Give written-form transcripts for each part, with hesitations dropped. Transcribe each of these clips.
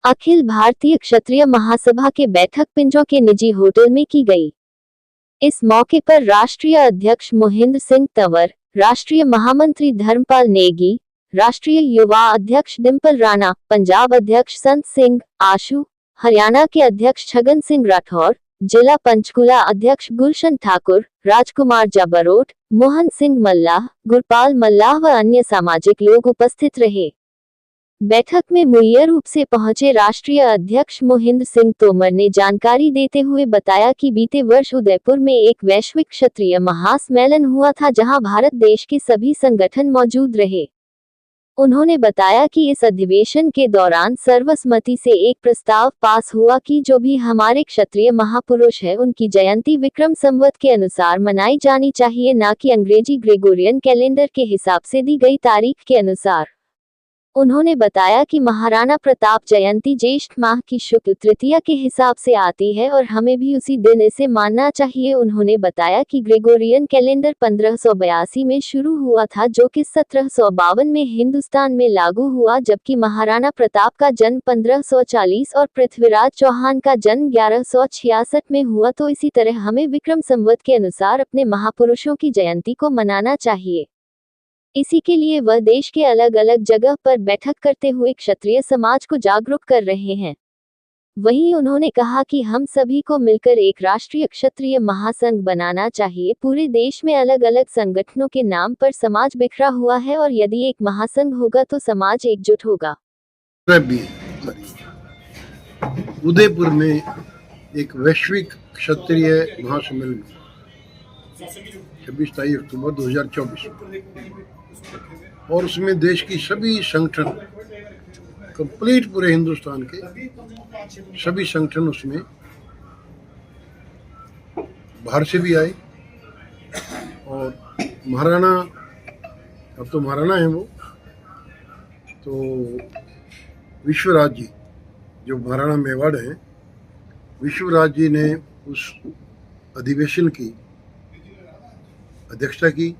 अखिल भारतीय क्षत्रिय महासभा के बैठक पिंजौर के निजी होटल में की गई। इस मौके पर राष्ट्रीय अध्यक्ष मोहिंद्र सिंह तंवर, राष्ट्रीय महामंत्री धर्मपाल नेगी, राष्ट्रीय युवा अध्यक्ष डिंपल राणा, पंजाब अध्यक्ष संत सिंह आशु, हरियाणा के अध्यक्ष छगन सिंह राठौर, जिला पंचकुला अध्यक्ष गुलशन ठाकुर, राजकुमार जाबरोट, मोहन सिंह मल्लाह, गुरपाल मल्लाह व अन्य सामाजिक लोग उपस्थित रहे। बैठक में मुख्य रूप से पहुंचे राष्ट्रीय अध्यक्ष मोहिंद्र सिंह तोमर ने जानकारी देते हुए बताया कि बीते वर्ष उदयपुर में एक वैश्विक क्षत्रिय महासम्मेलन हुआ था जहां भारत देश के सभी संगठन मौजूद रहे। उन्होंने बताया कि इस अधिवेशन के दौरान सर्वसम्मति से एक प्रस्ताव पास हुआ कि जो भी हमारे क्षत्रिय महापुरुष है उनकी जयंती विक्रम संवत के अनुसार मनाई जानी चाहिए, न कि अंग्रेजी ग्रेगोरियन कैलेंडर के हिसाब से दी गई तारीख के अनुसार। उन्होंने बताया कि महाराणा प्रताप जयंती ज्येष्ठ माह की शुक्ल तृतीया के हिसाब से आती है और हमें भी उसी दिन इसे मानना चाहिए। उन्होंने बताया कि ग्रेगोरियन कैलेंडर 1582 में शुरू हुआ था जो कि 1752 में हिंदुस्तान में लागू हुआ, जबकि महाराणा प्रताप का जन्म 1540 और पृथ्वीराज चौहान का जन्म 1166 में हुआ। तो इसी तरह हमें विक्रम संवत के अनुसार अपने महापुरुषों की जयंती को मनाना चाहिए। इसी के लिए वह देश के अलग अलग जगह पर बैठक करते हुए क्षत्रिय समाज को जागरूक कर रहे हैं। वहीं उन्होंने कहा कि हम सभी को मिलकर एक राष्ट्रीय क्षत्रिय महासंघ बनाना चाहिए। पूरे देश में अलग अलग संगठनों के नाम पर समाज बिखरा हुआ है और यदि एक महासंघ होगा तो समाज एकजुट होगा। उदयपुर में एक वैश्विक क्षत्रिय महासम्मेलन 26 अक्टूबर 2024 और उसमें देश की सभी संगठन कंप्लीट पूरे हिंदुस्तान के सभी संगठन उसमें बाहर से भी आए और महाराणा, अब तो महाराणा है वो, तो विश्वराज जी जो महाराणा मेवाड़ हैं, विश्वराज जी ने उस अधिवेशन की अध्यक्षता की।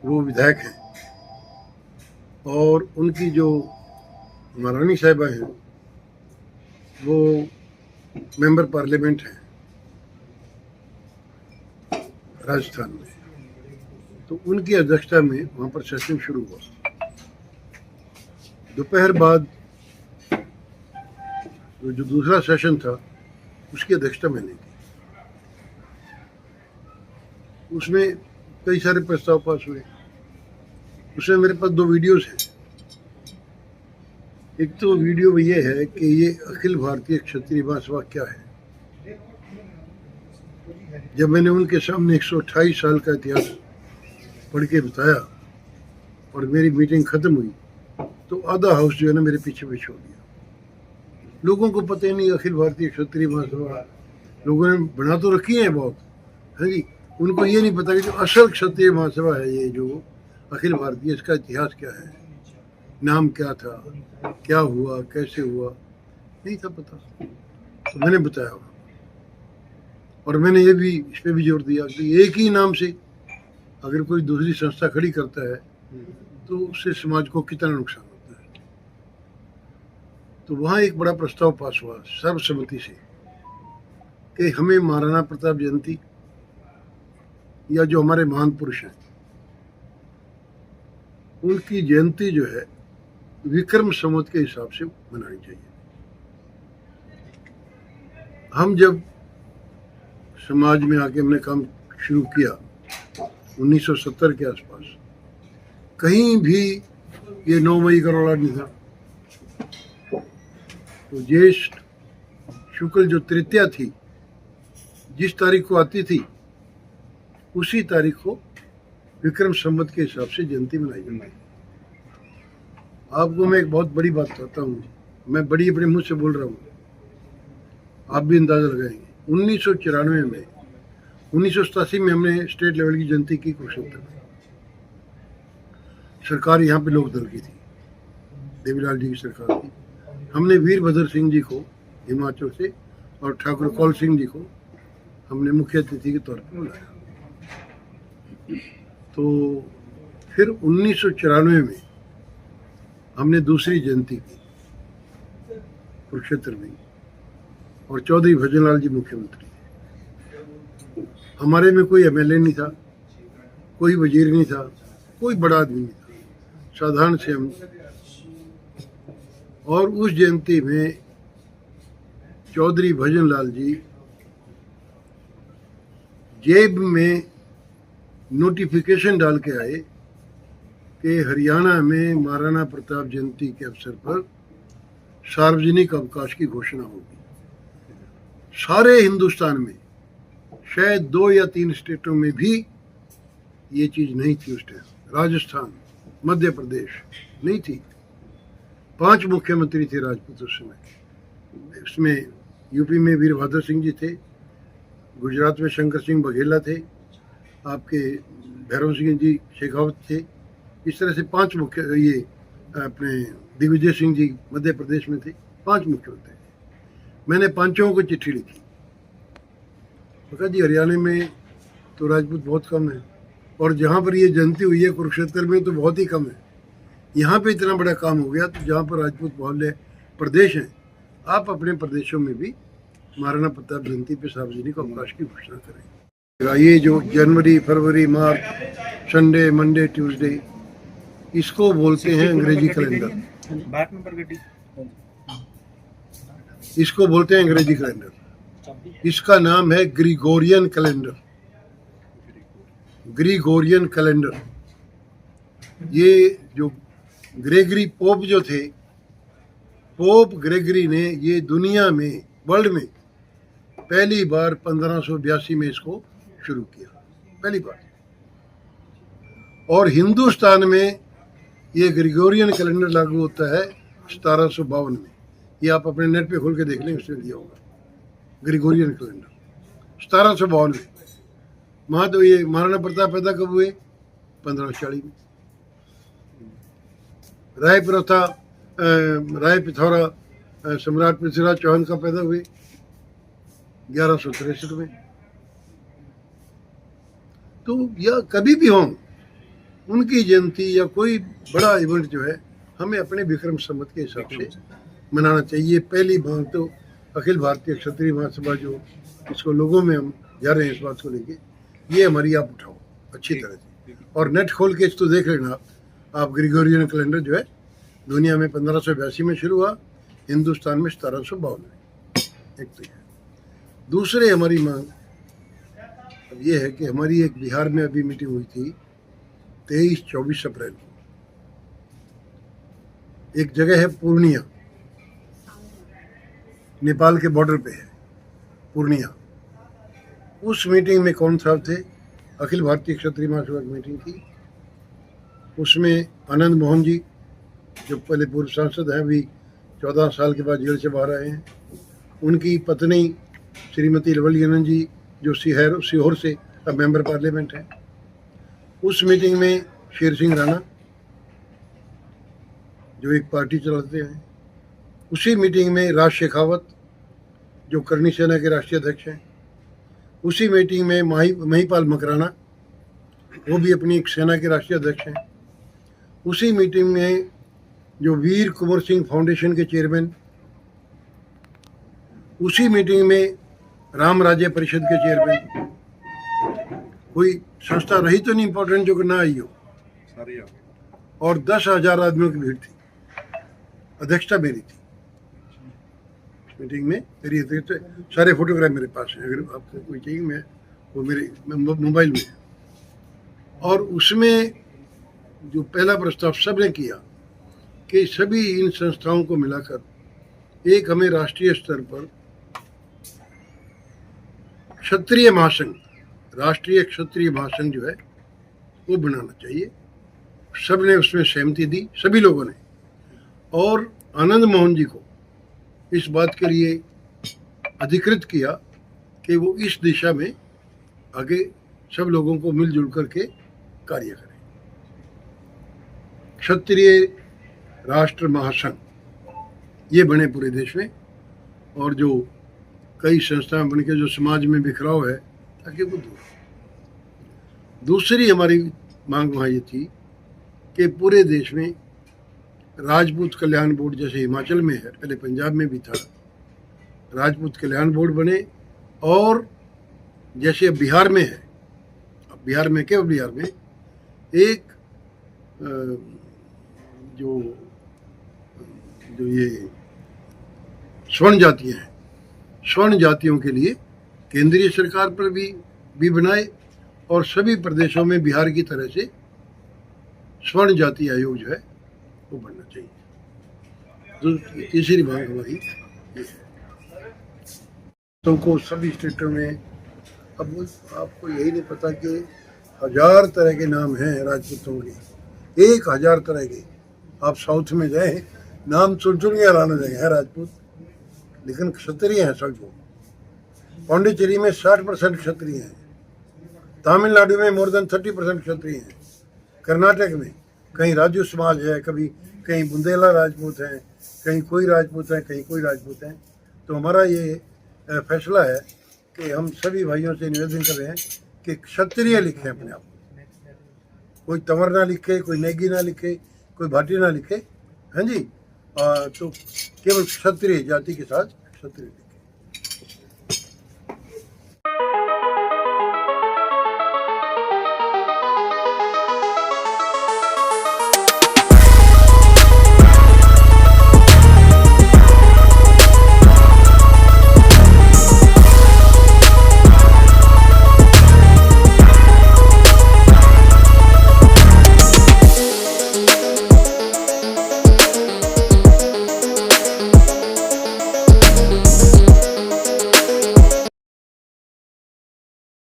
वो विधायक हैं और उनकी जो महारानी साहिबा हैं वो मेंबर पार्लियामेंट हैं राजस्थान में, तो उनकी अध्यक्षता में वहाँ पर सेशन शुरू हुआ। दोपहर बाद जो दूसरा सेशन था उसकी अध्यक्षता मैंने की। उसमें कई सारे प्रस्ताव पास हुए। उसमें मेरे पास 2 वीडियोस हैं। एक तो वीडियो ये है कि ये अखिल भारतीय क्षत्रिय महासभा क्या है। जब मैंने उनके सामने 128 साल का इतिहास पढ़ के बताया और मेरी मीटिंग खत्म हुई तो आधा हाउस जो है ना मेरे पीछे छोड़ दिया। लोगों को पता ही नहीं अखिल भारतीय क्षत्रिय महासभा, लोगों ने बना तो रखी है बहुत, है जी, उनको ये नहीं पता कि जो असल क्षत्रिय महासभा है, ये जो अखिल भारतीय, इसका इतिहास क्या है, नाम क्या था, क्या हुआ, कैसे हुआ, नहीं था पता। तो मैंने बताया और मैंने ये भी इस पर भी जोर दिया कि एक ही नाम से अगर कोई दूसरी संस्था खड़ी करता है तो उससे समाज को कितना नुकसान होता है। तो वहाँ एक बड़ा प्रस्ताव पास हुआ सर्वसम्मति से कि हमें महाराणा प्रताप जयंती या जो हमारे महान पुरुष हैं उनकी जयंती जो है विक्रम संवत के हिसाब से मनानी चाहिए। हम जब समाज में आके हमने काम शुरू किया 1970 के आसपास, कहीं भी ये 9 मई का रौला नहीं था। तो ज्येष्ठ शुक्ल जो तृतीया थी, जिस तारीख को आती थी उसी तारीख को विक्रम संवत के हिसाब से जयंती मनाई जाती है। आपको मैं एक बहुत बड़ी बात बताता हूँ, मैं बड़ी अपने मुंह से बोल रहा हूँ, आप भी अंदाजा लगाएंगे। 1994 में 1987 में हमने स्टेट लेवल की जयंती की कुरुक्षेत्र में। सरकार यहाँ पे लोक दल की थी, देवीलाल जी की सरकार थी। हमने वीरभद्र सिंह जी को हिमाचल से और ठाकुर कौल सिंह जी को हमने मुख्य अतिथि के तौर पर बुलाया। तो फिर 1994 में हमने दूसरी जयंती की कुरुक्षेत्र में, और चौधरी भजनलाल जी मुख्यमंत्री थे। हमारे में कोई एमएलए नहीं था, कोई वजीर नहीं था, कोई बड़ा आदमी नहीं था, साधारण से हम। और उस जयंती में चौधरी भजनलाल जी जेब में नोटिफिकेशन डाल के आए कि हरियाणा में महाराणा प्रताप जयंती के अवसर पर सार्वजनिक अवकाश की घोषणा होगी। सारे हिंदुस्तान में शायद 2 या 3 स्टेटों में भी ये चीज़ नहीं थी उस टाइम। राजस्थान, मध्य प्रदेश नहीं थी। 5 मुख्यमंत्री थे राजपूत उस समय। इसमें यूपी में वीरभद्र सिंह जी थे, गुजरात में शंकर सिंह बघेला थे, आपके भैरव सिंह जी शेखावत थे। इस तरह से 5 मुख्य, ये अपने दिग्विजय सिंह जी मध्य प्रदेश में थे। 5 मुख्यमंत्री थे। मैंने पांचों को चिट्ठी लिखी, कहा जी हरियाणा में तो राजपूत बहुत कम है, और जहाँ पर ये जयंती हुई है कुरुक्षेत्र में तो बहुत ही कम है। यहाँ पे इतना बड़ा काम हो गया, तो जहाँ पर राजपूत बहुल्य प्रदेश हैं, आप अपने प्रदेशों में भी महाराणा प्रताप जयंती पे सार्वजनिक अवकाश की घोषणा करें। ये जो जनवरी, फरवरी, मार्च, संडे, मंडे, ट्यूसडे, इसको बोलते हैं अंग्रेजी कैलेंडर। इसको बोलते हैं अंग्रेजी कैलेंडर। इसका नाम है ग्रिगोरियन कैलेंडर। ग्रिगोरियन कैलेंडर, ये जो ग्रेगरी पोप जो थे, पोप ग्रेगरी ने ये दुनिया में, वर्ल्ड में पहली बार 1582 में इसको शुरू किया, पहली बार। और हिंदुस्तान में ये ग्रिगोरियन कैलेंडर लागू होता है 1752 में। ये आप अपने नेट पे खोल के देख लें, उसमें दिया होगा ग्रिगोरियन कैलेंडर 1752 में। वहाँ तो ये महाराणा प्रताप पैदा कब हुए? 1540 में। राय पिथौरा सम्राट पृथ्वीराज चौहान का पैदा हुए 1163 में। तो या कभी भी हो उनकी जयंती या कोई बड़ा इवेंट जो है, हमें अपने विक्रम संवत के हिसाब से मनाना चाहिए। पहली बात तो अखिल भारतीय क्षत्रिय महासभा जो इसको लोगों में हम जा रहे हैं इस बात को लेके, ये हमारी आप उठाओ अच्छी तरह से, और नेट खोल के इसको देख लेना आप। ग्रिगोरियन कैलेंडर जो है दुनिया में 1582 में शुरू हुआ, हिंदुस्तान में 1752 में। एक तो है। दूसरे हमारी मांग अब ये है कि हमारी एक बिहार में अभी मीटिंग हुई थी 23-24 अप्रैल को। एक जगह है पूर्णिया, नेपाल के बॉर्डर पे है पूर्णिया। उस मीटिंग में कौन साहब थे? अखिल भारतीय क्षत्रिय महासभा की मीटिंग थी। उसमें आनंद मोहन जी, जो पहले पूर्व सांसद हैं, अभी 14 साल के बाद जेल से बाहर आए हैं, उनकी पत्नी श्रीमती लवली आनंद जी, जो सीहोर से अब मेंबर पार्लियामेंट हैं। उस मीटिंग में शेर सिंह राणा, जो एक पार्टी चलाते हैं। उसी मीटिंग में राज शेखावत, जो करनी सेना के राष्ट्रीय अध्यक्ष हैं। उसी मीटिंग में महिपाल मकराना, वो भी अपनी एक सेना के राष्ट्रीय अध्यक्ष हैं। उसी मीटिंग में जो वीर कुंवर सिंह फाउंडेशन के चेयरमैन, उसी मीटिंग में राम राज्य परिषद के चेयरमैन। कोई संस्था रही तो नहीं इंपॉर्टेंट जो कि ना आई हो। और 10,000 आदमियों की भीड़ थी। अध्यक्षता मेरी थी मीटिंग में। मेरी अध्यक्षता, सारे फोटोग्राफ मेरे पास हैं, अगर आपको कोई चाहिए मैं वो मेरे मोबाइल में है। और उसमें जो पहला प्रस्ताव सबने किया कि सभी इन संस्थाओं को मिलाकर एक हमें राष्ट्रीय स्तर पर क्षत्रिय महासंघ, राष्ट्रीय क्षत्रिय महासंघ जो है वो बनाना चाहिए। सबने उसमें सहमति दी, सभी लोगों ने। और आनंद मोहन जी को इस बात के लिए अधिकृत किया कि वो इस दिशा में आगे सब लोगों को मिलजुल करके कार्य करें। क्षत्रिय राष्ट्र महासंघ ये बने पूरे देश में, और जो कई संस्थाएं बन के जो समाज में बिखराव है ताकि वो दूर। दूसरी हमारी मांग वहाँ ये थी कि पूरे देश में राजपूत कल्याण बोर्ड जैसे हिमाचल में है, पहले पंजाब में भी था, राजपूत कल्याण बोर्ड बने। और जैसे अब बिहार में है, अब बिहार में क्या, बिहार में एक जो जो ये स्वर्ण जातियाँ हैं, स्वर्ण जातियों के लिए केंद्रीय सरकार पर भी बनाए, और सभी प्रदेशों में बिहार की तरह से स्वर्ण जाति आयोग जो है वो बनना चाहिए। तो तीसरी मांग हमारी ये है। तुमको सभी स्टेटों में, अब आपको यही नहीं पता कि 1000 तरह के नाम हैं राजपूतों के, 1000 तरह के। आप साउथ में जाए, नाम सुन के हैरान हो जाएंगे, है राजपूत, लेकिन क्षत्रिय हैं सब लोग। पांडिचेरी में 60% क्षत्रिय हैं, तमिलनाडु में मोर देन 30% क्षत्रिय हैं, कर्नाटक में कहीं राजू समाज है, कहीं बुंदेला राजपूत हैं, कहीं कोई राजपूत हैं, कहीं कोई राजपूत हैं। तो हमारा ये फैसला है कि हम सभी भाइयों से निवेदन कर रहे हैं कि क्षत्रिय लिखें अपने आप, कोई तंवर ना लिखे, कोई नेगी ना लिखे, कोई भाटी ना लिखे, हाँ जी। तो केवल क्षत्रिय जाति के साथ क्षत्रिय।